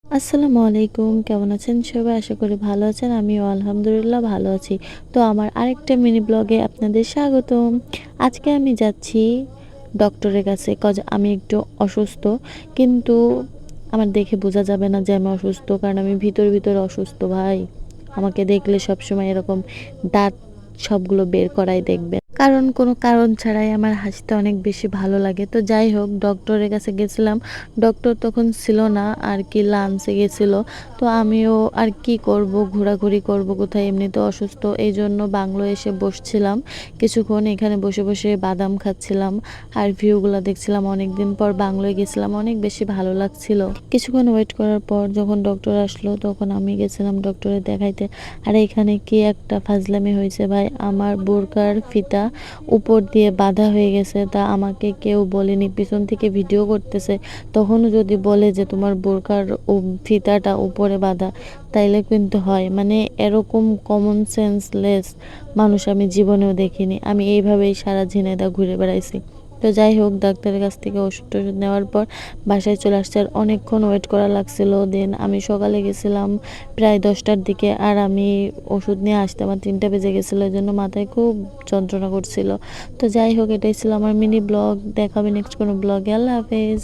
আসসালামু আলাইকুম। কেমন আছেন সবাই? আশা করি ভালো আছেন। আমিও আলহামদুলিল্লাহ ভালো আছি। তো আমার আরেকটা মিনি ব্লগে আপনাদের স্বাগতম। আজকে আমি যাচ্ছি ডক্টরের কাছে আমি একটু অসুস্থ। কিন্তু আমার দেখে বোঝা যাবে না যে আমি অসুস্থ। কারণ আমি ভিতরে অসুস্থ ভাই। আমাকে দেখলে সবসময় এরকম দাঁত সবগুলো বের করাই দেখবেন। কারণ কোনো কারণ ছাড়াই আমার হাসতে অনেক বেশি ভালো লাগে। তো যাই হোক ডক্টরের কাছে গেছিলাম। ডক্টর তখন ছিল না আরকি লাঞ্চে গেছিল। তো আমিও আর কি করব, ঘোরাঘুরি করব কোথায়, এমনিতেও অসুস্থ। এইজন্য বাংলোয় এসে বসছিলাম। কিছুক্ষণ এখানে বসে বাদাম খাচ্ছিলাম আর ভিউগুলা দেখছিলাম। অনেকদিন পর বাংলোয় গেছিলাম, অনেক বেশি ভালো লাগছিল। কিছুক্ষণ ওয়েট করার পর যখন ডক্টর আসলো তখন আমি গেছিলাম ডক্টরে দেখাইতে। আর এখানে কি একটা ফাজলামি হয়েছে ভাই, আমার বোরকার ফিতা উপর দিয়ে বাঁধা হয়ে গেছে। তা আমাকে কেউ বলেনি, পিছন থেকে ভিডিও করতেছে। তখনও যদি বলে যে তোমার বোরকার ফিতাটা উপরে বাঁধা, তাইলে কিন্তু হয়। মানে এরকম কমন সেন্সলেস মানুষ আমি জীবনেও দেখিনি। আমি এইভাবেই সারা ঝিনাইদহ ঘুরে বেড়াইছি। তো যাই হোক ডাক্তারের কাছ থেকে ওষুধ নেওয়ার পর বাসায় চলে আসছে। আর অনেকক্ষণ ওয়েট করা লাগছিল। দেন আমি সকালে গেছিলাম প্রায় 10টার দিকে। আর আমি ওষুধ নিয়ে আসতে আমার 3টা বেজে গেছিলো। এই জন্য মাথায় খুব যন্ত্রণা করছিল। তো যাই হোক এটাই ছিল আমার মিনি ব্লগ। দেখা হবে নেক্সট কোনো ব্লগে। আল্লাহ হাফেজ।